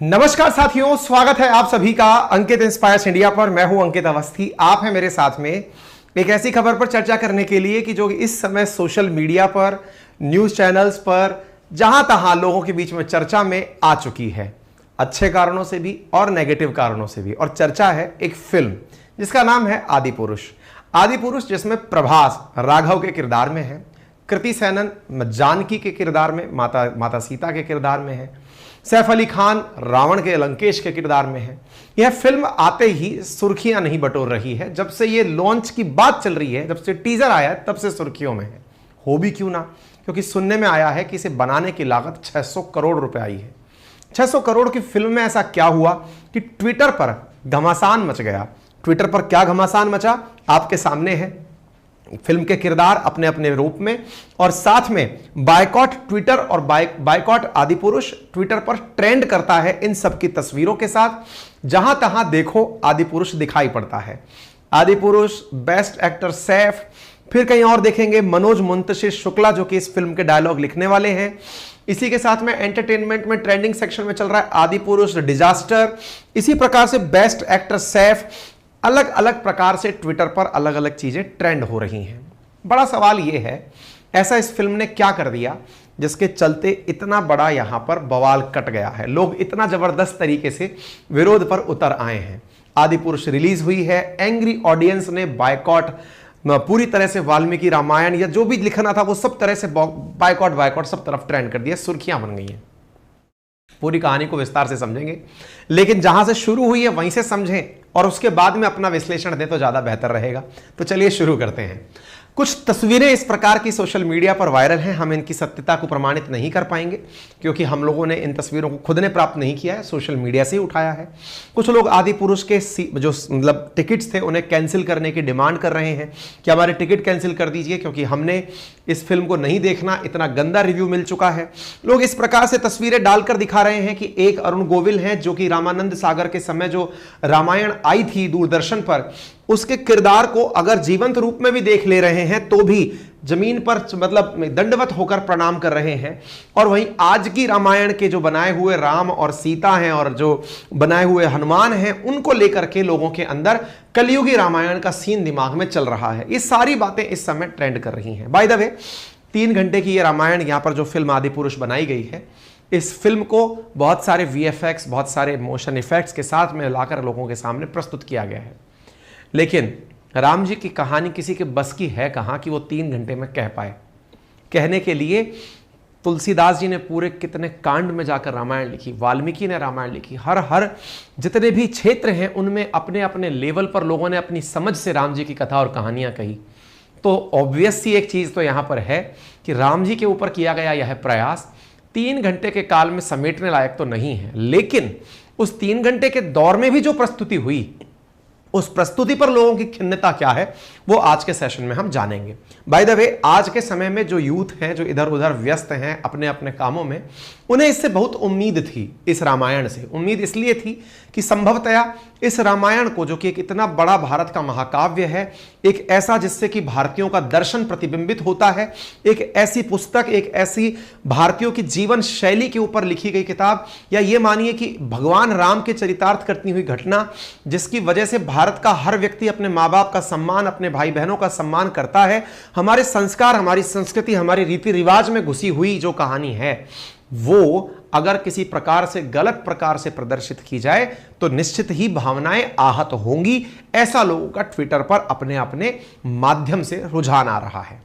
नमस्कार साथियों, स्वागत है आप सभी का अंकित इंस्पायर्स इंडिया पर। मैं हूं अंकित अवस्थी। आप हैं मेरे साथ में एक ऐसी खबर पर चर्चा करने के लिए कि जो इस समय सोशल मीडिया पर, न्यूज चैनल्स पर, जहां तहां लोगों के बीच में चर्चा में आ चुकी है, अच्छे कारणों से भी और नेगेटिव कारणों से भी। और चर्चा है एक फिल्म जिसका नाम है आदि पुरुष। आदि पुरुष जिसमें प्रभास राघव के किरदार में है, कृति सैनन जानकी के किरदार में, माता सीता के किरदार में है, सैफ अली खान रावण के लंकेश के किरदार में है। यह फिल्म आते ही सुर्खियां नहीं बटोर रही है। जब से ये लॉन्च की बात चल रही है, जब से टीजर आया है, तब से सुर्खियों में है। हो भी क्यों ना, क्योंकि सुनने में आया है कि इसे बनाने की लागत 600 करोड़ रुपए आई है। 600 करोड़ की फिल्म में ऐसा क्या हुआ कि ट्विटर पर घमासान मच गया। ट्विटर पर क्या घमासान मचा आपके सामने है। फिल्म के किरदार अपने अपने रूप में, और साथ में बायकॉट ट्विटर और बायकॉट आदि पुरुष ट्विटर पर ट्रेंड करता है इन सब की तस्वीरों के साथ। जहां तहां देखो आदि पुरुष दिखाई पड़ता है। आदि पुरुष, बेस्ट एक्टर सैफ, फिर कहीं और देखेंगे मनोज मुंतशिर शुक्ला जो कि इस फिल्म के डायलॉग लिखने वाले हैं। इसी के साथ में एंटरटेनमेंट में ट्रेंडिंग सेक्शन में चल रहा है आदि पुरुष डिजास्टर। इसी प्रकार से बेस्ट एक्टर सैफ, अलग अलग प्रकार से ट्विटर पर अलग अलग चीजें ट्रेंड हो रही हैं। बड़ा सवाल यह है, ऐसा इस फिल्म ने क्या कर दिया जिसके चलते इतना बड़ा यहां पर बवाल कट गया है, लोग इतना जबरदस्त तरीके से विरोध पर उतर आए हैं। आदि पुरुष रिलीज हुई है, एंग्री ऑडियंस ने बायकॉट, पूरी तरह से वाल्मीकि रामायण या जो भी लिखना था वो सब तरह से बायकॉट सब तरफ ट्रेंड कर दिया, सुर्खियां बन गई हैं। पूरी कहानी को विस्तार से समझेंगे, लेकिन जहां से शुरू हुई है वहीं से समझें और उसके बाद में अपना विश्लेषण दें तो ज्यादा बेहतर रहेगा। तो चलिए शुरू करते हैं। कुछ तस्वीरें इस प्रकार की सोशल मीडिया पर वायरल हैं। हम इनकी सत्यता को प्रमाणित नहीं कर पाएंगे क्योंकि हम लोगों ने इन तस्वीरों को खुद ने प्राप्त नहीं किया है, सोशल मीडिया से ही उठाया है। कुछ लोग आदि पुरुष के जो मतलब टिकट्स थे उन्हें कैंसिल करने की डिमांड कर रहे हैं कि हमारे टिकट कैंसिल कर दीजिए क्योंकि हमने इस फिल्म को नहीं देखना, इतना गंदा रिव्यू मिल चुका है। लोग इस प्रकार से तस्वीरें डालकर दिखा रहे हैं कि एक अरुण गोविल हैं जो कि रामानंद सागर के समय जो रामायण आई थी दूरदर्शन पर, उसके किरदार को अगर जीवंत रूप में भी देख ले रहे हैं तो भी जमीन पर मतलब दंडवत होकर प्रणाम कर रहे हैं। और वहीं आज की रामायण के जो बनाए हुए राम और सीता हैं और जो बनाए हुए हनुमान हैं, उनको लेकर के लोगों के अंदर कलयुगी रामायण का सीन दिमाग में चल रहा है। ये सारी बातें इस समय ट्रेंड कर रही हैं। बाय द वे, 3 घंटे की ये रामायण यहां पर जो फिल्म आदि पुरुष बनाई गई है, इस फिल्म को बहुत सारे VFX, बहुत सारे मोशन इफेक्ट्स के साथ में लाकर लोगों के सामने प्रस्तुत किया गया है। लेकिन राम जी की कहानी किसी के बस की है कहां कि वो 3 घंटे में कह पाए। कहने के लिए तुलसीदास जी ने पूरे कितने कांड में जाकर रामायण लिखी, वाल्मीकि ने रामायण लिखी। हर जितने भी क्षेत्र हैं उनमें अपने अपने लेवल पर लोगों ने अपनी समझ से राम जी की कथा और कहानियां कही। तो ऑब्वियस सी एक चीज तो यहां पर है कि राम जी के ऊपर किया गया यह प्रयास 3 घंटे के काल में समेटने लायक तो नहीं है। लेकिन उस 3 घंटे के दौर में भी जो प्रस्तुति हुई, उस प्रस्तुति पर लोगों की खिन्नता क्या है वो आज के सेशन में हम जानेंगे। बाय द वे, आज के समय में जो यूथ हैं, जो इधर उधर व्यस्त हैं अपने अपने कामों में, उन्हें इससे बहुत उम्मीद थी। इस रामायण से उम्मीद इसलिए थी कि संभवतया इस रामायण को, जो कि एक इतना बड़ा भारत का महाकाव्य है, एक ऐसा जिससे कि भारतीयों का दर्शन प्रतिबिंबित होता है, एक ऐसी पुस्तक, एक ऐसी भारतीयों की जीवन शैली के ऊपर लिखी गई किताब, या ये मानिए कि भगवान राम के चरितार्थ करती हुई घटना, जिसकी वजह से भारत का हर व्यक्ति अपने माँ बाप का सम्मान, अपने भाई बहनों का सम्मान करता है। हमारे संस्कार, हमारी संस्कृति, हमारे रीति रिवाज में घुसी हुई जो कहानी है, वो अगर किसी प्रकार से गलत प्रकार से प्रदर्शित की जाए तो निश्चित ही भावनाएं आहत होंगी। ऐसा लोगों का ट्विटर पर अपने अपने माध्यम से रुझान आ रहा है।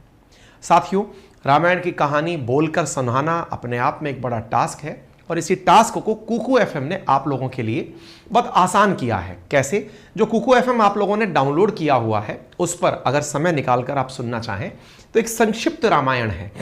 साथियों, रामायण की कहानी बोलकर सुनाना अपने आप में एक बड़ा टास्क है और इसी टास्क को कुकू FM ने आप लोगों के लिए बहुत आसान किया है। कैसे? जो कुकू FM आप लोगों ने डाउनलोड किया हुआ है, उस पर अगर समय निकालकर आप सुनना चाहें तो एक संक्षिप्त रामायण है,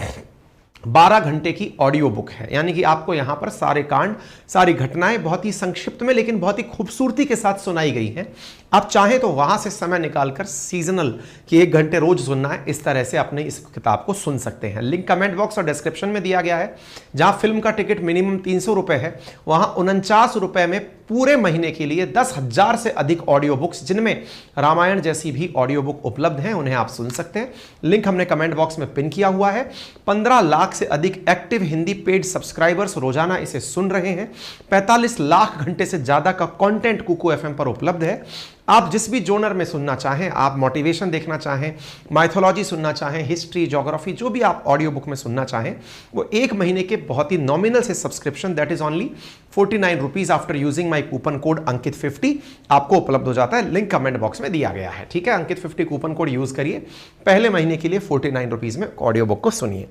12 घंटे की ऑडियो बुक है। यानी कि आपको यहां पर सारे कांड, सारी घटनाएं बहुत ही संक्षिप्त में लेकिन बहुत ही खूबसूरती के साथ सुनाई गई हैं। आप चाहें तो वहां से समय निकालकर सीजनल कि 1 घंटे रोज सुनना है, इस तरह से अपने इस किताब को सुन सकते हैं। लिंक कमेंट बॉक्स और डिस्क्रिप्शन में दिया गया है। जहां फिल्म का टिकट मिनिमम 300 रुपए है, वहां 49 रुपए में पूरे महीने के लिए 10,000 से अधिक ऑडियो बुक्स, जिनमें रामायण जैसी भी ऑडियो बुक उपलब्ध हैं, उन्हें आप सुन सकते हैं। लिंक हमने कमेंट बॉक्स में पिन किया हुआ है। 15 लाख से अधिक एक्टिव हिंदी पेड सब्सक्राइबर्स रोजाना इसे सुन रहे हैं। 45 लाख घंटे से ज्यादा का कंटेंट कुकू एफएम पर उपलब्ध है। आप जिस भी जोनर में सुनना चाहें, आप मोटिवेशन देखना चाहें, माइथोलॉजी सुनना चाहें, हिस्ट्री, ज्योग्राफी, जो भी आप ऑडियो बुक में सुनना चाहें, वो 1 महीने के बहुत ही नॉमिनल से subscription, that is only 49 rupees after using my coupon code Ankit 50 आपको उपलब्ध हो जाता है। लिंक कमेंट बॉक्स में दिया गया है। ठीक है, अंकित 50 कूपन कोड यूज करिए, पहले महीने के लिए 49 रुपीज में ऑडियो बुक को सुनिए।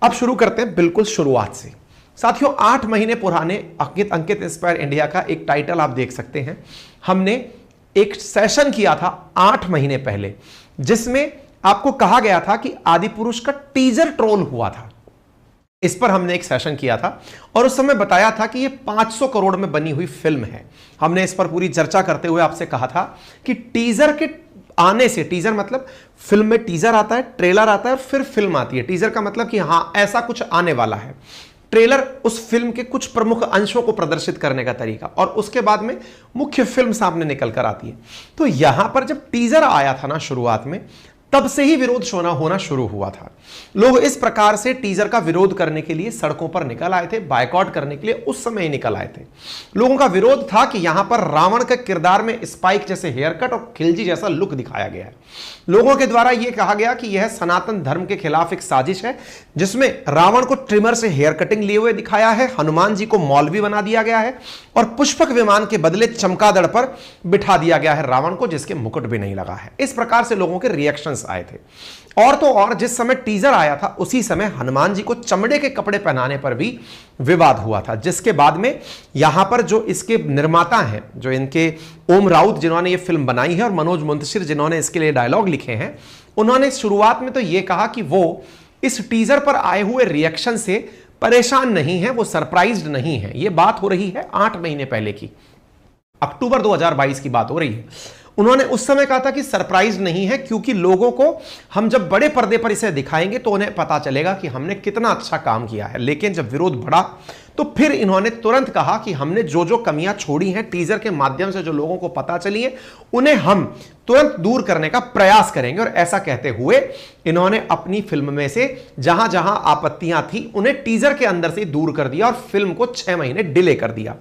अब शुरू करते हैं बिल्कुल शुरुआत से। साथियों, 8 महीने पुराने अंकित इंस्पायर इंडिया का एक टाइटल आप देख सकते हैं। हमने एक सेशन किया था 8 महीने पहले, जिसमें आपको कहा गया था कि आदि पुरुष का टीजर ट्रोल हुआ था। इस पर हमने एक सेशन किया था और उस समय बताया था कि यह 500 करोड़ में बनी हुई फिल्म है। हमने इस पर पूरी चर्चा करते हुए आपसे कहा था कि टीजर के आने से, टीजर मतलब फिल्म में टीजर आता है, ट्रेलर आता है और फिर फिल्म आती है। टीजर का मतलब कि हां ऐसा कुछ आने वाला है। ट्रेलर उस फिल्म के कुछ प्रमुख अंशों को प्रदर्शित करने का तरीका, और उसके बाद में मुख्य फिल्म सामने निकल कर आती है। तो यहां पर जब टीजर आया था ना शुरुआत में, तब से ही विरोध होना शुरू हुआ था। लोग इस प्रकार से टीजर का विरोध करने के लिए सड़कों पर निकल आए थे, बायकॉट करने के लिए उस समय ही निकल आए थे। लोगों का विरोध था कि यहां पर रावण के किरदार में स्पाइक जैसे हेयर कट और खिलजी जैसा लुक दिखाया गया है। लोगों के द्वारा यह कहा गया कि यह सनातन धर्म के खिलाफ एक साजिश है, जिसमें रावण को ट्रिमर से हेयर कटिंग लिए हुए दिखाया है, हनुमान जी को मौलवी बना दिया गया है और पुष्पक विमान के बदले चमगादड़ पर बिठा दिया गया है रावण को, जिसके मुकुट भी नहीं लगा है। इस प्रकार से लोगों के रिएक्शंस आए थे। और तो और जिस समय टीजर आया था, उसी समय हनुमान जी को चमड़े के कपड़े पहनाने पर भी विवाद हुआ था, जिसके बाद में यहां पर जो इसके निर्माता हैं, जो इनके ओम राउत जिन्होंने ये फिल्म बनाई है और मनोज मुंतशिर जिन्होंने इसके लिए डायलॉग लिखे हैं, उन्होंने शुरुआत में तो यह कहा कि वो इस टीजर पर आए हुए रिएक्शन से परेशान नहीं है, वो सरप्राइज्ड नहीं है। यह बात हो रही है 8 महीने पहले की, अक्टूबर 2022 की बात हो रही है। उन्होंने उस समय कहा था कि सरप्राइज नहीं है, क्योंकि लोगों को हम जब बड़े पर्दे पर इसे दिखाएंगे तो उन्हें पता चलेगा कि हमने कितना अच्छा काम किया है। लेकिन जब विरोध बढ़ा तो फिर इन्होंने तुरंत कहा कि हमने जो जो कमियां छोड़ी हैं टीजर के माध्यम से, जो लोगों को पता चली है, उन्हें हम तुरंत दूर करने का प्रयास करेंगे। और ऐसा कहते हुए इन्होंने अपनी फिल्म में से जहां जहां आपत्तियां थी उन्हें टीजर के अंदर से दूर कर दिया और फिल्म को 6 महीने डिले कर दिया।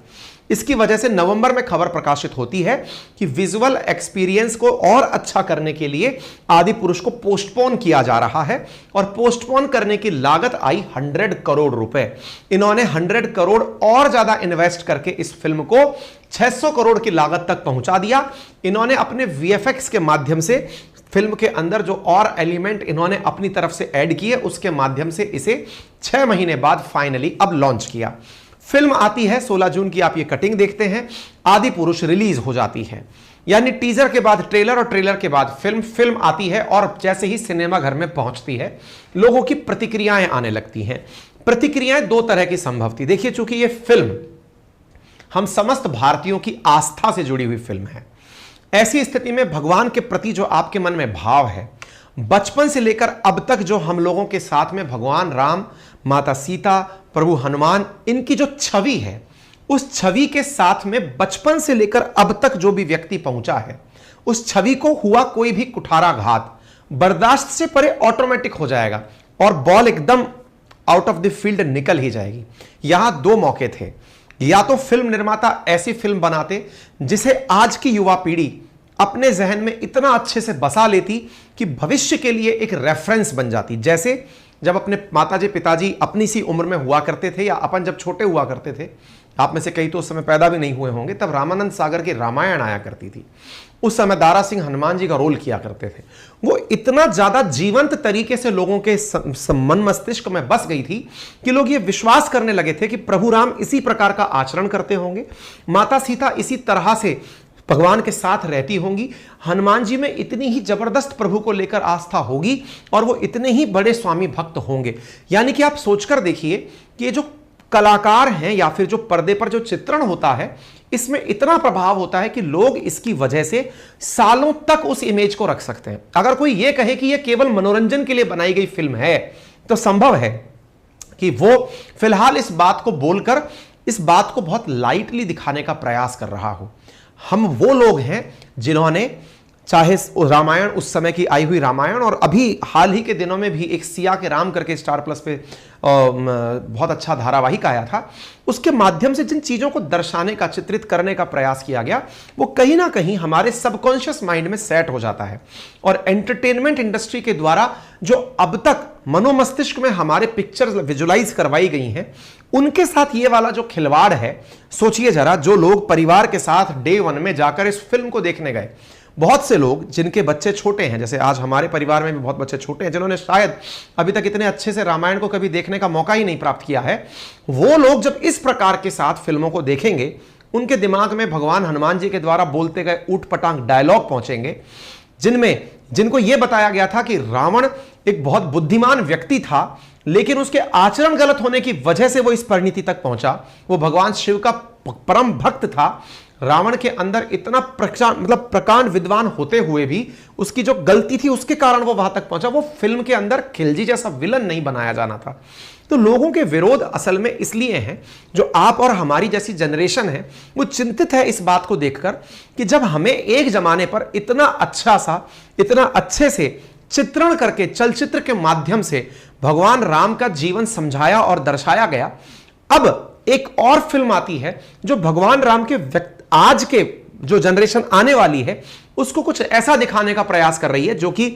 इसकी वजह से नवंबर में खबर प्रकाशित होती है कि विजुअल एक्सपीरियंस को और अच्छा करने के लिए आदि पुरुष को पोस्टपोन किया जा रहा है और पोस्टपोन करने की लागत आई 100 करोड़ रुपए। इन्होंने 100 करोड़ और ज्यादा इन्वेस्ट करके इस फिल्म को 600 करोड़ की लागत तक पहुंचा दिया। इन्होंने अपने वीएफएक्स के माध्यम से फिल्म के अंदर जो और एलिमेंट इन्होंने अपनी तरफ से ऐड किए, उसके माध्यम से इसे 6 महीने बाद फाइनली अब लॉन्च किया। फिल्म आती है 16 जून की, आप ये कटिंग देखते हैं। आदि पुरुष रिलीज हो जाती है, यानी टीजर के बाद ट्रेलर और ट्रेलर के बाद फिल्म आती है। और जैसे ही सिनेमा घर में पहुंचती है, लोगों की प्रतिक्रियाएं आने लगती हैं। प्रतिक्रियाएं 2 तरह की संभव थी। देखिए, चूंकि ये फिल्म हम समस्त भारतीयों की आस्था से जुड़ी हुई फिल्म है, ऐसी स्थिति में भगवान के प्रति जो आपके मन में भाव है, बचपन से लेकर अब तक जो हम लोगों के साथ में भगवान राम, माता सीता, प्रभु हनुमान, इनकी जो छवि है, उस छवि के साथ में बचपन से लेकर अब तक जो भी व्यक्ति पहुंचा है, उस छवि को हुआ कोई भी कुठाराघात बर्दाश्त से परे ऑटोमेटिक हो जाएगा और बॉल एकदम आउट ऑफ द फील्ड निकल ही जाएगी। यहां 2 मौके थे। या तो फिल्म निर्माता ऐसी फिल्म बनाते जिसे आज की युवा पीढ़ी अपने जहन में इतना अच्छे से बसा लेती कि भविष्य के लिए एक रेफरेंस बन जाती। जैसे जब अपने माताजी पिताजी अपनी सी उम्र में हुआ करते थे, या अपन जब छोटे हुआ करते थे, आप में से कई तो उस समय पैदा भी नहीं हुए होंगे, तब रामानंद सागर की रामायण आया करती थी। उस समय दारा सिंह हनुमान जी का रोल किया करते थे। वो इतना ज्यादा जीवंत तरीके से लोगों के मन मस्तिष्क में बस गई थी कि लोग ये विश्वास करने लगे थे कि प्रभु राम इसी प्रकार का आचरण करते होंगे, माता सीता इसी तरह से भगवान के साथ रहती होंगी, हनुमान जी में इतनी ही जबरदस्त प्रभु को लेकर आस्था होगी और वो इतने ही बड़े स्वामी भक्त होंगे। यानी कि आप सोचकर देखिए कि ये जो कलाकार हैं या फिर जो पर्दे पर जो चित्रण होता है, इसमें इतना प्रभाव होता है कि लोग इसकी वजह से सालों तक उस इमेज को रख सकते हैं। अगर कोई यह कहे कि यह केवल मनोरंजन के लिए बनाई गई फिल्म है, तो संभव है कि वो फिलहाल इस बात को बोलकर इस बात को बहुत लाइटली दिखाने का प्रयास कर रहा हो। हम वो लोग हैं जिन्होंने चाहे रामायण, उस समय की आई हुई रामायण, और अभी हाल ही के दिनों में भी एक सिया के राम करके स्टार प्लस पे बहुत अच्छा धारावाहिक आया था, उसके माध्यम से जिन चीजों को दर्शाने का, चित्रित करने का प्रयास किया गया, वो कहीं ना कहीं हमारे सबकॉन्शियस माइंड में सेट हो जाता है। और एंटरटेनमेंट इंडस्ट्री के द्वारा जो अब तक मनोमस्तिष्क में हमारे पिक्चर्स विजुलाइज करवाई गई हैं, उनके साथ ये वाला जो खिलवाड़ है, सोचिए जरा, जो लोग परिवार के साथ डे 1 में जाकर इस फिल्म को देखने गए, बहुत से लोग जिनके बच्चे छोटे हैं, जैसे आज हमारे परिवार में भी बहुत बच्चे छोटे हैं, जिन्होंने शायद अभी तक इतने अच्छे से रामायण को कभी देखने का मौका ही नहीं प्राप्त किया है, वो लोग जब इस प्रकार के साथ फिल्मों को देखेंगे, उनके दिमाग में भगवान हनुमान जी के द्वारा बोलते गए ऊट पटांग डायलॉग पहुंचेंगे, जिनको यह बताया गया था कि रावण एक बहुत बुद्धिमान व्यक्ति था, लेकिन उसके आचरण गलत होने की वजह से वो इस परिणति तक पहुंचा। वो भगवान शिव का परम भक्त था। रावण के अंदर इतना प्रकांड विद्वान होते हुए भी उसकी जो गलती थी, उसके कारण वो वहां तक पहुंचा। वो फिल्म के अंदर खिलजी जैसा विलन नहीं बनाया जाना था। तो लोगों के विरोध असल में इसलिए हैं, जो आप और हमारी जैसी जनरेशन है, वो चिंतित है इस बात को देखकर कि जब हमें एक जमाने पर इतना अच्छा सा, इतना अच्छे से चित्रण करके चलचित्र के माध्यम से भगवान राम का जीवन समझाया और दर्शाया गया, अब एक और फिल्म आती है जो भगवान राम के आज के जो जनरेशन आने वाली है, उसको कुछ ऐसा दिखाने का प्रयास कर रही है जो कि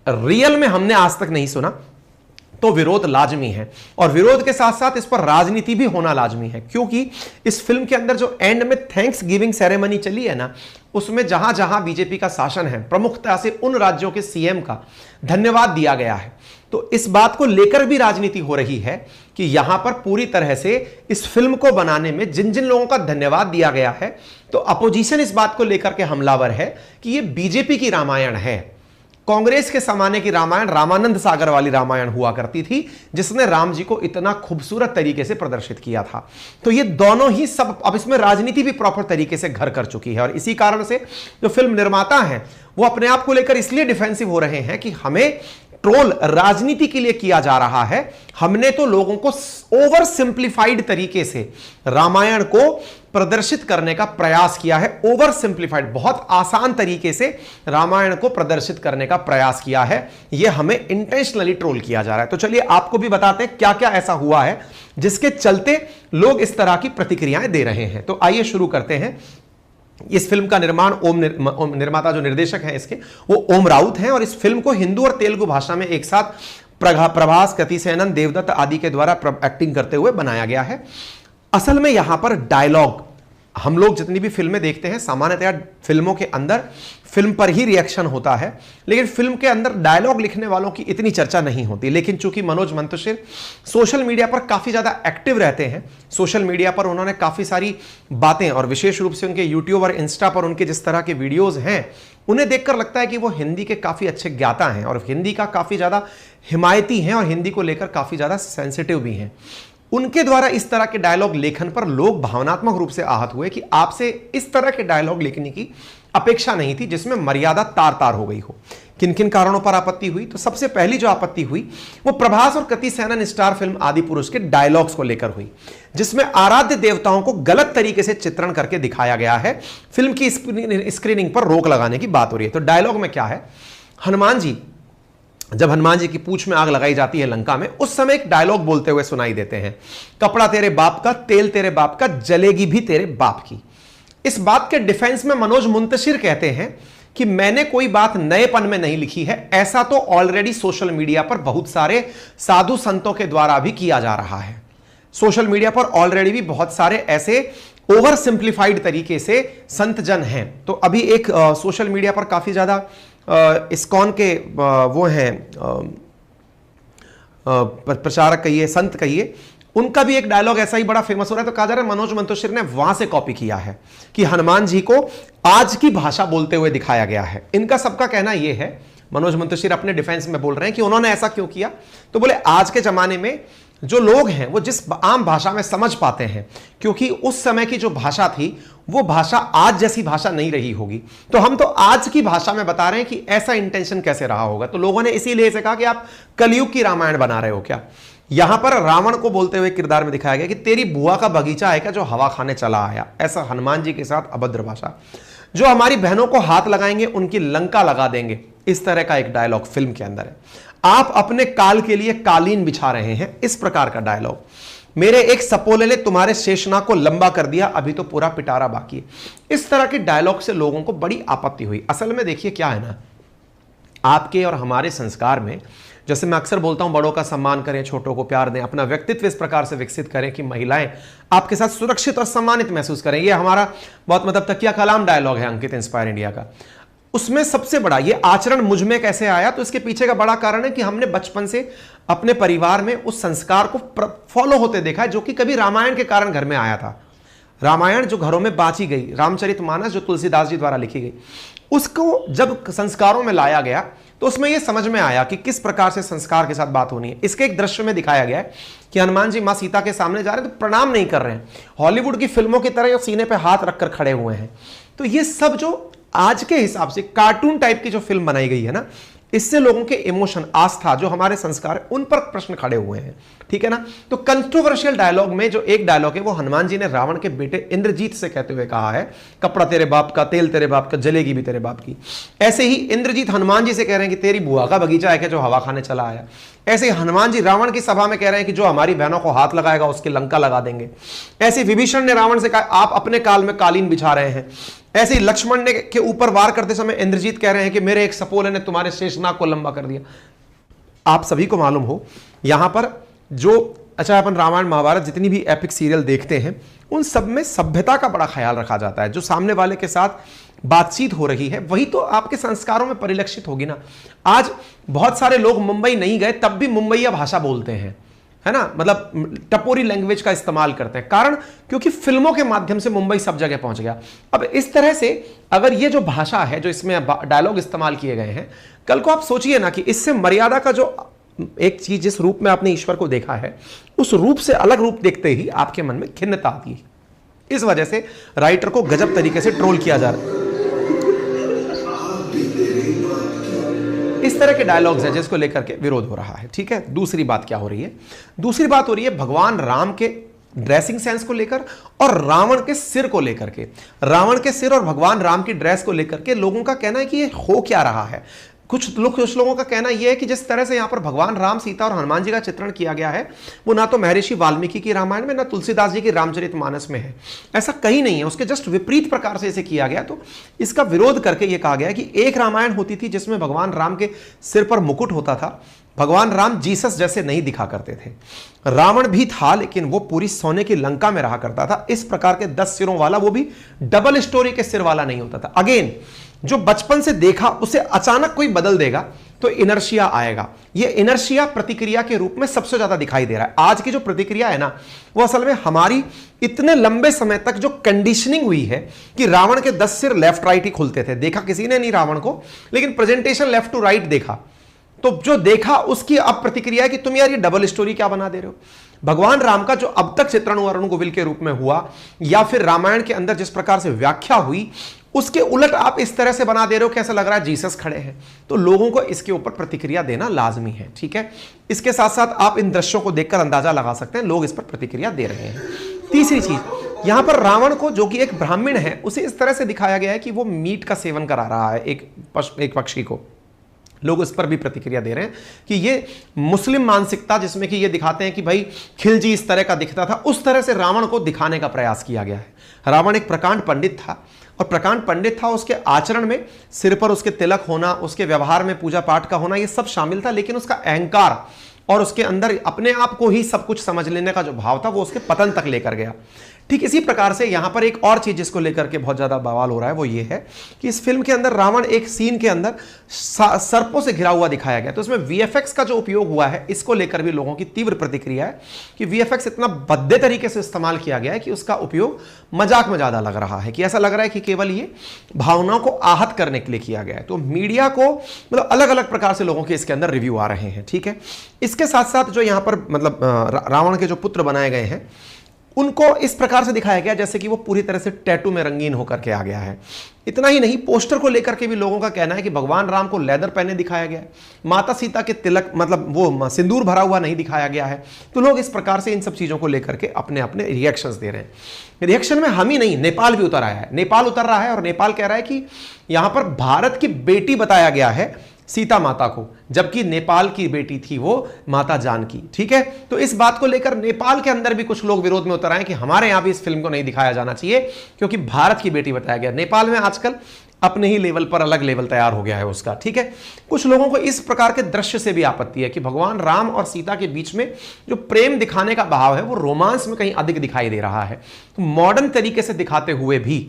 रियल में हमने आज तक नहीं सुना। तो विरोध लाजमी है, और विरोध के साथ साथ इस पर राजनीति भी होना लाजमी है, क्योंकि इस फिल्म के अंदर जो एंड में थैंक्स गिविंग सेरेमनी चली है ना, उसमें जहां जहां बीजेपी का शासन है, प्रमुखता से उन राज्यों के सीएम का धन्यवाद दिया गया है। तो इस बात को लेकर भी राजनीति हो रही है कि यहां पर पूरी तरह से इस फिल्म को बनाने में जिन जिन लोगों का धन्यवाद दिया गया है, तो अपोजिशन इस बात को लेकर के हमलावर है कि यह बीजेपी की रामायण है। कांग्रेस के जमाने की रामायण रामानंद सागर वाली रामायण हुआ करती थी, जिसने राम जी को इतना खूबसूरत तरीके से प्रदर्शित किया था। तो ये दोनों ही सब, अब इसमें राजनीति भी प्रॉपर तरीके से घर कर चुकी है, और इसी कारण से जो फिल्म निर्माता हैं वो अपने आप को लेकर इसलिए डिफेंसिव हो रहे हैं कि हमें ट्रोल राजनीति के लिए किया जा रहा है। हमने तो लोगों को ओवर सिंप्लीफाइड तरीके से रामायण को प्रदर्शित करने का प्रयास किया है। ओवर सिंप्लीफाइड, बहुत आसान तरीके से रामायण को प्रदर्शित करने का प्रयास किया है। यह हमें इंटेंशनली ट्रोल किया जा रहा है। तो चलिए आपको भी बताते हैं क्या क्या ऐसा हुआ है जिसके चलते लोग इस तरह की प्रतिक्रियाएं दे रहे हैं। तो आइए शुरू करते हैं। इस फिल्म का निर्माण ओम निर्माता जो निर्देशक हैं इसके, वो ओम राउत हैं, और इस फिल्म को हिंदी और तेलुगु भाषा में एक साथ प्रभास, कृति सेनन, देवदत्त आदि के द्वारा एक्टिंग करते हुए बनाया गया है। असल में यहां पर डायलॉग, हम लोग जितनी भी फिल्में देखते हैं, सामान्यतया फिल्मों के अंदर फिल्म पर ही रिएक्शन होता है, लेकिन फिल्म के अंदर डायलॉग लिखने वालों की इतनी चर्चा नहीं होती। लेकिन चूंकि मनोज मंतशिर सोशल मीडिया पर काफी ज्यादा एक्टिव रहते हैं, सोशल मीडिया पर उन्होंने काफी सारी बातें, और विशेष रूप से उनके यूट्यूब और इंस्टा पर उनके जिस तरह के वीडियोज हैं, उन्हें देखकर लगता है कि वो हिंदी के काफी अच्छे ज्ञाता हैं और हिंदी का काफी ज्यादा हिमायती हैं, और हिंदी को लेकर काफी ज्यादा सेंसिटिव भी हैं। उनके द्वारा इस तरह के डायलॉग लेखन पर लोग भावनात्मक रूप से आहत हुए कि आपसे इस तरह के डायलॉग लिखने की अपेक्षा नहीं थी जिसमें मर्यादा तार तार हो गई हो। किन किन कारणों पर आपत्ति हुई? तो सबसे पहली जो आपत्ति हुई वो प्रभास और कृति सेनन स्टार फिल्म आदि पुरुष के डायलॉग्स को लेकर हुई, जिसमें आराध्य देवताओं को गलत तरीके से चित्रण करके दिखाया गया है। फिल्म की स्क्रीनिंग पर रोक लगाने की बात हो रही है। तो डायलॉग में क्या है, जब हनुमान जी की पूंछ में आग लगाई जाती है लंका में, उस समय एक डायलॉग बोलते हुए सुनाई देते हैं, कपड़ा तेरे बाप का, तेल तेरे बाप का, जलेगी भी तेरे बाप की। इस बात के डिफेंस में मनोज मुंतशिर कहते हैं कि मैंने कोई बात नएपन में नहीं लिखी है, ऐसा तो ऑलरेडी सोशल मीडिया पर बहुत सारे साधु संतों के द्वारा भी किया जा रहा है। सोशल मीडिया पर ऑलरेडी भी बहुत सारे ऐसे ओवर सिंप्लीफाइड तरीके से संत जन हैं। तो अभी एक सोशल मीडिया पर काफी ज्यादा इस्कॉन के वो हैं प्रचारक कहिए, संत कहिए, उनका भी एक डायलॉग ऐसा ही बड़ा फेमस हो रहा है। तो कहा जा रहा है मनोज मंतशिर ने वहां से कॉपी किया है कि हनुमान जी को आज की भाषा बोलते हुए दिखाया गया है। इनका सबका कहना यह है, मनोज मंतशिर अपने डिफेंस में बोल रहे हैं कि उन्होंने ऐसा क्यों किया, तो बोले आज के जमाने में जो लोग हैं वो जिस आम भाषा में समझ पाते हैं, क्योंकि उस समय की जो भाषा थी वो भाषा आज जैसी भाषा नहीं रही होगी। तो हम तो आज की भाषा में बता रहे हैं कि ऐसा इंटेंशन कैसे रहा होगा। तो लोगों ने इसीलिए से कहा कि आप कलयुग की रामायण बना रहे हो क्या। यहां पर रावण को बोलते हुए किरदार में दिखाया गया कि तेरी बुआ का बगीचा है क्या जो हवा खाने चला आया। ऐसा हनुमान जी के साथ अभद्र भाषा। जो हमारी बहनों को हाथ लगाएंगे उनकी लंका लगा देंगे, इस तरह का एक डायलॉग फिल्म के अंदर है। आप अपने काल के लिए कालीन बिछा रहे हैं, इस प्रकार का डायलॉग। मेरे एक सपोले ने तुम्हारे शेषनाग को लंबा कर दिया, अभी तो पूरा पिटारा बाकी है। इस तरह के डायलॉग से लोगों को बड़ी आपत्ति हुई। असल में देखिए क्या है ना, आपके और हमारे संस्कार में, जैसे मैं अक्सर बोलता हूं, बड़ों का सम्मान करें, छोटों को प्यार दें, अपना व्यक्तित्व इस प्रकार से विकसित करें कि महिलाएं आपके साथ सुरक्षित और सम्मानित महसूस करें। यह हमारा बहुत मतलब तकिया कलाम डायलॉग है अंकित इंस्पायर इंडिया का। उसमें सबसे बड़ा ये आचरण मुझ में कैसे आया, तो इसके पीछे का बड़ा कारण है कि हमने बचपन से अपने परिवार में उस संस्कार को फॉलो होते देखा है, जो कि कभी रामायण के कारण घर में आया था। रामायण जो घरों में बांची गई, रामचरितमानस जो तुलसीदास जी द्वारा लिखी गई, उसको जब संस्कारों में लाया गया तो उसमें यह समझ में आया कि किस प्रकार से संस्कार के साथ बात होनी है। इसके एक दृश्य में दिखाया गया है कि हनुमान जी मां सीता के सामने जा रहे हैं तो प्रणाम नहीं कर रहे हैं, हॉलीवुड की फिल्मों की तरह सीने पे हाथ रखकर खड़े हुए हैं। तो ये सब जो आज के हिसाब से कार्टून टाइप की जो फिल्म बनाई गई है ना, इससे लोगों के इमोशन, आस्था, जो हमारे संस्कार है, उन पर प्रश्न खड़े हुए हैं। ठीक है ना। तो कंट्रोवर्शियल डायलॉग में जो एक डायलॉग है वो हनुमान जी ने रावण के बेटे इंद्रजीत से कहते हुए कहा है, कपड़ा तेरे बाप का, तेल तेरे बाप का, जलेगी भी तेरे बाप की। ऐसे ही इंद्रजीत हनुमान जी से कह रहे हैं कि तेरी बुआ का बगीचा है क्या जो हवा खाने चला आया। ऐसे ही हनुमान जी रावण की सभा में कह रहे हैं कि जो हमारी बहनों को हाथ लगाएगा उसकी लंका लगा देंगे। ऐसे विभीषण ने रावण से कहा आप अपने काल में कालीन बिछा रहे हैं। ऐसे ही लक्ष्मण ने के ऊपर वार करते समय इंद्रजीत कह रहे हैं कि मेरे एक सपोले ने तुम्हारे शेषनाग को लंबा कर दिया। आप सभी को मालूम हो यहां पर जो, अच्छा, अपन रामायण महाभारत जितनी भी एपिक सीरियल देखते हैं उन सब में सभ्यता का बड़ा ख्याल रखा जाता है। जो सामने वाले के साथ बातचीत हो रही है वही तो आपके संस्कारों में परिलक्षित होगी ना। आज बहुत सारे लोग मुंबई नहीं गए तब भी मुंबईया भाषा बोलते हैं, है ना, मतलब टपोरी लैंग्वेज का इस्तेमाल करते हैं। कारण क्योंकि फिल्मों के माध्यम से मुंबई सब जगह पहुंच गया। अब इस तरह से अगर ये जो भाषा है, जो इसमें डायलॉग इस्तेमाल किए गए हैं, कल को आप सोचिए ना कि इससे मर्यादा का जो एक चीज, जिस रूप में आपने ईश्वर को देखा है, उस रूप से अलग रूप देखते ही आपके मन में खिन्नता आती है। इस वजह से राइटर को गजब तरीके से ट्रोल किया जा रहा है। इस तरह के डायलॉग्स हैं जिसको लेकर के विरोध हो रहा है। ठीक है। दूसरी बात क्या हो रही है? दूसरी बात हो रही है भगवान राम के ड्रेसिंग सेंस को लेकर और रावण के सिर को लेकर के। रावण के सिर और भगवान राम की ड्रेस को लेकर के लोगों का कहना है कि ये हो क्या रहा है। कुछ लोगों का कहना यह है कि जिस तरह से यहां पर भगवान राम, सीता और हनुमान जी का चित्रण किया गया है वो ना तो महर्षि वाल्मीकि की रामायण में, ना तुलसीदास जी की रामचरितमानस में है। ऐसा कहीं नहीं है, उसके जस्ट विपरीत प्रकार से इसे किया गया। तो इसका विरोध करके यह कहा गया कि एक रामायण होती थी जिसमें भगवान राम के सिर पर मुकुट होता था। भगवान राम जीसस जैसे नहीं दिखा करते थे। रावण भी था लेकिन वो पूरी सोने की लंका में रहा करता था। इस प्रकार के 10 सिरों वाला, वो भी डबल स्टोरी के सिर वाला नहीं होता था। अगेन, जो बचपन से देखा उसे अचानक कोई बदल देगा तो इनर्शिया आएगा। ये इनर्शिया प्रतिक्रिया के रूप में सबसे ज्यादा दिखाई दे रहा है। आज की जो प्रतिक्रिया है ना, वो असल में हमारी इतने लंबे समय तक जो कंडीशनिंग हुई है कि रावण के 10 सिर लेफ्ट राइट ही खुलते थे। देखा किसी ने नहीं रावण को, लेकिन प्रेजेंटेशन लेफ्ट टू राइट देखा। तो जो देखा उसकी अब प्रतिक्रिया है कि तुम यार ये डबल स्टोरी क्या बना दे रहे हो। भगवान राम का जो अब तक चित्रण हुआ अरुण गोविल के रूप में हुआ, या फिर रामायण के अंदर जिस प्रकार से व्याख्या हुई, उसके उलट आप इस तरह से बना दे रहे हो, कैसा लग रहा है जीसस खड़े हैं। तो लोगों को इसके ऊपर प्रतिक्रिया देना लाजमी है। ठीक है। इसके साथ साथ आप इन दृश्यों को देखकर अंदाजा लगा सकते हैं लोग इस पर प्रतिक्रिया दे रहे हैं। तीसरी चीज, यहां पर रावण को, जो कि एक ब्राह्मण है, उसे इस तरह से दिखाया गया है कि वो मीट का सेवन करा रहा है एक पक्षी को। लोग इस पर भी प्रतिक्रिया दे रहे हैं कि ये मुस्लिम मानसिकता, जिसमें कि ये दिखाते हैं कि भाई खिलजी इस तरह का दिखता था, उस तरह से रावण को दिखाने का प्रयास किया गया है। रावण एक प्रकांड पंडित था, और प्रकांड पंडित था, उसके आचरण में सिर पर उसके तिलक होना, उसके व्यवहार में पूजा पाठ का होना, ये सब शामिल था। लेकिन उसका अहंकार और उसके अंदर अपने आप को ही सब कुछ समझ लेने का जो भाव था वो उसके पतन तक लेकर गया। ठीक इसी प्रकार से यहां पर एक और चीज जिसको लेकर के बहुत ज्यादा बवाल हो रहा है वो ये है कि इस फिल्म के अंदर रावण एक सीन के अंदर सर्पों से घिरा हुआ दिखाया गया। तो इसमें वीएफएक्स का जो उपयोग हुआ है, इसको लेकर भी लोगों की तीव्र प्रतिक्रिया है कि वीएफएक्स इतना भद्दे तरीके से इस्तेमाल किया गया है कि उसका उपयोग मजाक में ज्यादा लग रहा है, कि ऐसा लग रहा है कि केवल ये भावनाओं को आहत करने के लिए किया गया है। तो मीडिया को, मतलब अलग अलग प्रकार से लोगों के इसके अंदर रिव्यू आ रहे हैं। ठीक है। इसके इसके साथ साथ जो यहां पर मतलब रावण के जो पुत्र बनाए गए हैं उनको इस प्रकार से दिखाया गया जैसे कि वो पूरी तरह से टैटू में रंगीन होकर के आ गया है। इतना ही नहीं, पोस्टर को लेकर के भी लोगों का कहना है कि भगवान राम को लेदर पहने दिखाया गया है, माता सीता के तिलक मतलब वो सिंदूर भरा हुआ नहीं दिखाया गया है। तो लोग इस प्रकार से इन सब चीजों को लेकर के अपने अपने रिएक्शंस दे रहे हैं। रिएक्शन में हम ही नहीं, नेपाल भी उतर आया है। नेपाल उतर रहा है और नेपाल कह रहा है कि यहां पर भारत की बेटी बताया गया है सीता माता को, जबकि नेपाल की बेटी थी वो माता जानकी। ठीक है, तो इस बात को लेकर नेपाल के अंदर भी कुछ लोग विरोध में उतर आए कि हमारे यहां भी इस फिल्म को नहीं दिखाया जाना चाहिए क्योंकि भारत की बेटी बताया गया। नेपाल में आजकल अपने ही लेवल पर अलग लेवल तैयार हो गया है उसका। ठीक है, कुछ लोगों को इस प्रकार के दृश्य से भी आपत्ति है कि भगवान राम और सीता के बीच में जो प्रेम दिखाने का भाव है वो रोमांस में कहीं अधिक दिखाई दे रहा है। तो मॉडर्न तरीके से दिखाते हुए भी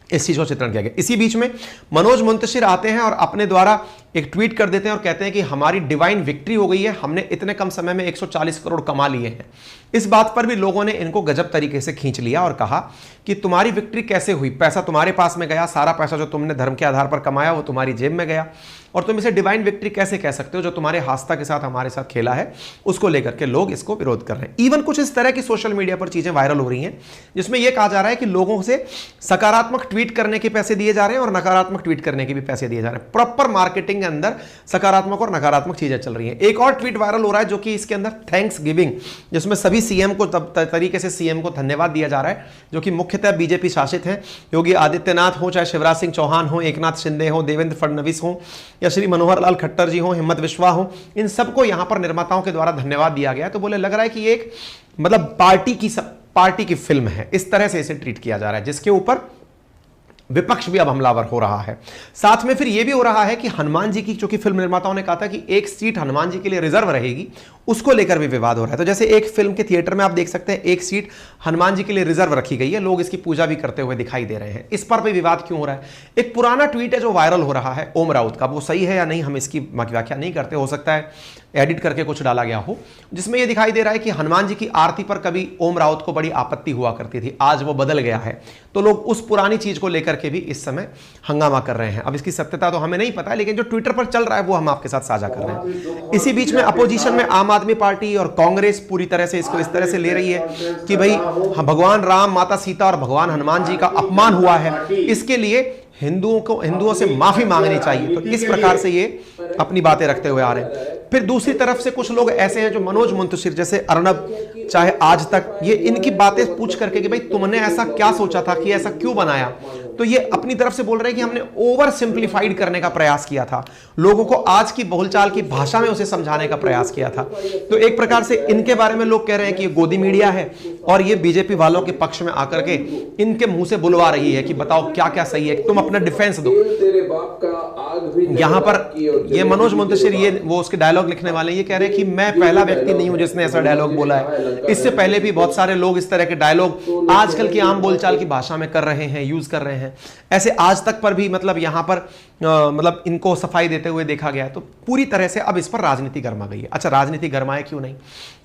इस चीज को चित्रण किया गया। इसी बीच में मनोज मुंतशिर आते हैं और अपने द्वारा एक ट्वीट कर देते हैं और कहते हैं कि हमारी डिवाइन विक्ट्री हो गई है, हमने इतने कम समय में 140 करोड़ कमा लिए हैं। इस बात पर भी लोगों ने इनको गजब तरीके से खींच लिया और कहा कि तुम्हारी विक्ट्री कैसे हुई, पैसा तुम्हारे पास में गया, सारा पैसा जो तुमने धर्म के आधार पर कमाया वो तुम्हारी जेब में गया, और तुम इसे डिवाइन विक्ट्री कैसे कह सकते हो? जो तुम्हारे आस्था के साथ हमारे साथ खेला है उसको लेकर के लोग इसको विरोध कर रहे हैं। इवन कुछ इस तरह की सोशल मीडिया पर चीजें वायरल हो रही हैं जिसमें यह कहा जा रहा है कि लोगों से सकारात्मक ट्वीट करने के पैसे दिए जा रहे हैं और नकारात्मक ट्वीट करने के भी पैसे दिए जा रहे हैं। प्रॉपर मार्केटिंग के अंदर सकारात्मक और नकारात्मक चीजें चल रही हैं। एक और ट्वीट वायरल हो रहा है जो कि इसके अंदर थैंक्स गिविंग, जिसमें सभी सीएम को तरीके से सीएम को धन्यवाद दिया जा रहा है जो कि मुख्यतः बीजेपी शासित है। योगी आदित्यनाथ हो, चाहे शिवराज सिंह चौहान हो, एकनाथ शिंदे हो, देवेंद्र फडणवीस हो या श्री मनोहर लाल खट्टर जी हो, हिम्मत विश्वा हो, इन सबको यहां पर निर्माताओं के द्वारा धन्यवाद दिया गया है। तो बोले लग रहा है कि एक मतलब पार्टी की फिल्म है, इस तरह से इसे ट्रीट किया जा रहा है जिसके ऊपर विपक्ष भी अब हमलावर हो रहा है। साथ में फिर यह भी हो रहा है कि हनुमान जी की, चूंकि फिल्म निर्माताओं ने कहा था कि एक सीट हनुमान जी के लिए रिजर्व रहेगी, उसको लेकर भी विवाद हो रहा है। तो जैसे एक फिल्म के थिएटर में आप देख सकते हैं एक सीट हनुमान जी के लिए रिजर्व रखी गई है, लोग इसकी पूजा भी करते हुए दिखाई दे रहे हैं। इस पर भी विवाद क्यों हो रहा है? एक पुराना ट्वीट है जो वायरल हो रहा है ओम राउत का, वो सही है या नहीं हम इसकी व्याख्या नहीं करते, हो सकता है एडिट करके कुछ डाला गया हो, जिसमें यह दिखाई दे रहा है कि हनुमान जी की आरती पर कभी ओम राउत को बड़ी आपत्ति हुआ करती थी, आज वो बदल गया है। तो लोग उस पुरानी चीज को लेकर के भी इस समय हंगामा कर रहे हैं। अब इसकी सत्यता तो हमें नहीं पता है, लेकिन जो ट्विटर पर चल रहा है वो हम आपके साथ साझा कर रहे हैं। इसी बीच में अपोजिशन में आम आदमी पार्टी और कांग्रेस पूरी तरह से इसको इस तरह से ले रही है कि भाई भगवान राम, माता सीता और भगवान हनुमान जी का अपमान हुआ है, इसके लिए हिंदुओं से माफी मांगनी चाहिए। तो इस प्रकार से ये अपनी बातें रखते हुए आ रहे हैं। फिर दूसरी तरफ से कुछ लोग ऐसे हैं जो मनोज मुंतशिर जैसे अर्नब, चाहे आज तक, ये इनकी बातें पूछ करके कि भाई तुमने ऐसा क्या सोचा था कि ऐसा क्यों बनाया, तो ये अपनी तरफ से बोल रहे हैं कि हमने ओवर सिंप्लीफाइड करने का प्रयास किया था, लोगों को आज की बोलचाल की भाषा में उसे समझाने का प्रयास किया था। तो एक प्रकार से इनके बारे में लोग कह रहे हैं कि ये गोदी मीडिया है और ये बीजेपी वालों के पक्ष में आकर के इनके मुंह से बुलवा रही है कि बताओ क्या क्या सही है, तुम अपना डिफेंस दो। यहां पर ये मनोज मुंतशिर, ये वो उसके डायलॉग लिखने वाले, ये कह रहे हैं कि मैं पहला व्यक्ति नहीं हूं जिसने ऐसा डायलॉग बोला है, इससे पहले भी बहुत सारे लोग इस तरह के डायलॉग आजकल की आम बोलचाल की भाषा में कर रहे हैं, यूज कर रहे हैं। ऐसे आज तक पर भी मतलब यहां पर मतलब इनको सफाई देते हुए देखा गया है। तो पूरी तरह से अब इस पर राजनीति गर्मा गई है। अच्छा, राजनीति गर्माए क्यों नहीं?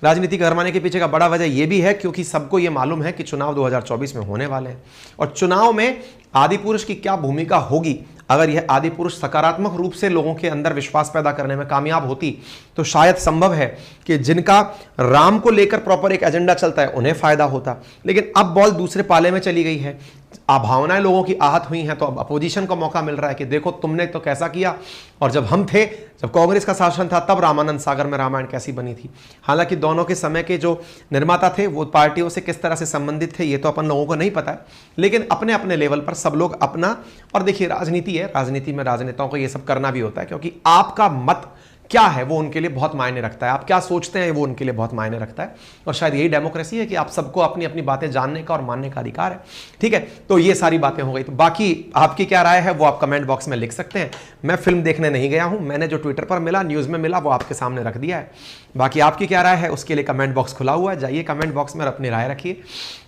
राजनीति गर्माने के पीछे का बड़ा वजह यह भी है क्योंकि सबको यह मालूम है कि चुनाव 2024 में होने वाले हैं और चुनाव में आदि पुरुष की क्या भूमिका होगी। अगर यह आदि पुरुष सकारात्मक रूप से लोगों के अंदर विश्वास पैदा करने में कामयाब होती तो शायद संभव है कि जिनका राम को लेकर प्रॉपर एक एजेंडा चलता है उन्हें फायदा होता। लेकिन अब बॉल दूसरे पाले में चली गई है, भावनाएं लोगों की आहत हुई हैं, तो अब अपोजिशन को मौका मिल रहा है कि देखो तुमने तो कैसा किया, और जब हम थे, जब कांग्रेस का शासन था, तब रामानंद सागर में रामायण कैसी बनी थी। हालांकि दोनों के समय के जो निर्माता थे वो पार्टियों से किस तरह से संबंधित थे ये तो अपन लोगों को नहीं पता है, लेकिन अपने अपने लेवल पर सब लोग अपना, और देखिए राजनीति है, राजनीति में राजनेताओं को ये सब करना भी होता है क्योंकि आपका मत क्या है वो उनके लिए बहुत मायने रखता है, आप क्या सोचते हैं वो उनके लिए बहुत मायने रखता है। और शायद यही डेमोक्रेसी है कि आप सबको अपनी अपनी बातें जानने का और मानने का अधिकार है। ठीक है, तो ये सारी बातें हो गई। तो बाकी आपकी क्या राय है वो आप कमेंट बॉक्स में लिख सकते हैं। मैं फिल्म देखने नहीं गया हूं, मैंने जो ट्विटर पर मिला, न्यूज में मिला, वो आपके सामने रख दिया है। बाकी आपकी क्या राय है उसके लिए कमेंट बॉक्स खुला हुआ है, जाइए कमेंट बॉक्स में अपनी राय रखिए।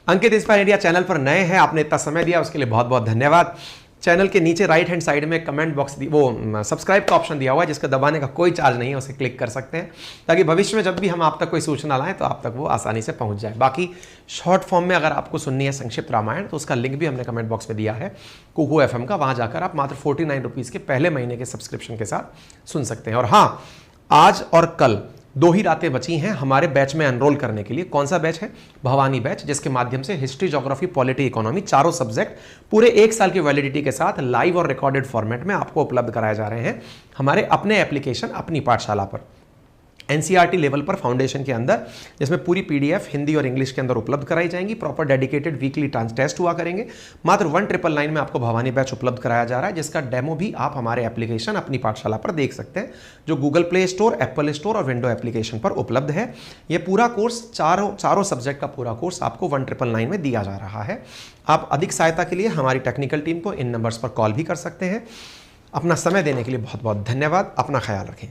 अंकित इंस्पायर इंडिया चैनल पर नए हैं, आपने इतना समय दिया उसके लिए बहुत बहुत धन्यवाद। चैनल के नीचे राइट हैंड साइड में कमेंट बॉक्स वो सब्सक्राइब का ऑप्शन दिया हुआ है जिसका दबाने का कोई चार्ज नहीं है, उसे क्लिक कर सकते हैं ताकि भविष्य में जब भी हम आप तक कोई सूचना लाएं तो आप तक वो आसानी से पहुंच जाए। बाकी शॉर्ट फॉर्म में अगर आपको सुननी है संक्षिप्त रामायण तो उसका लिंक भी हमने कमेंट बॉक्स में दिया है, कुकू FM का, वहां जाकर आप मात्र 49 रुपीज़ के पहले महीने के सब्सक्रिप्शन के साथ सुन सकते हैं। और हाँ, आज और कल 2 ही रातें बची हैं हमारे बैच में एनरोल करने के लिए। कौन सा बैच है? भवानी बैच, जिसके माध्यम से हिस्ट्री, ज्योग्राफी, पॉलिटी, इकोनॉमी चारों सब्जेक्ट पूरे 1 साल की वैलिडिटी के साथ लाइव और रिकॉर्डेड फॉर्मेट में आपको उपलब्ध कराए जा रहे हैं हमारे अपने एप्लीकेशन, अपनी पाठशाला पर, एनसीईआरटी लेवल पर फाउंडेशन के अंदर, जिसमें पूरी पीडीएफ हिंदी और इंग्लिश के अंदर उपलब्ध कराई जाएंगी। प्रॉपर डेडिकेटेड वीकली टेस्ट हुआ करेंगे। मात्र 1999 में आपको भवानी बैच उपलब्ध कराया जा रहा है, जिसका डेमो भी आप हमारे एप्लीकेशन अपनी पाठशाला पर देख सकते हैं, जो Google play store, Apple store और विंडो एप्लीकेशन पर उपलब्ध है। यह पूरा कोर्स चारों सब्जेक्ट का पूरा कोर्स आपको 1999 में दिया जा रहा है। आप अधिक सहायता के लिए हमारी टेक्निकल टीम को इन नंबर्स पर कॉल भी कर सकते हैं। अपना समय देने के लिए बहुत बहुत धन्यवाद। अपना ख्याल रखें।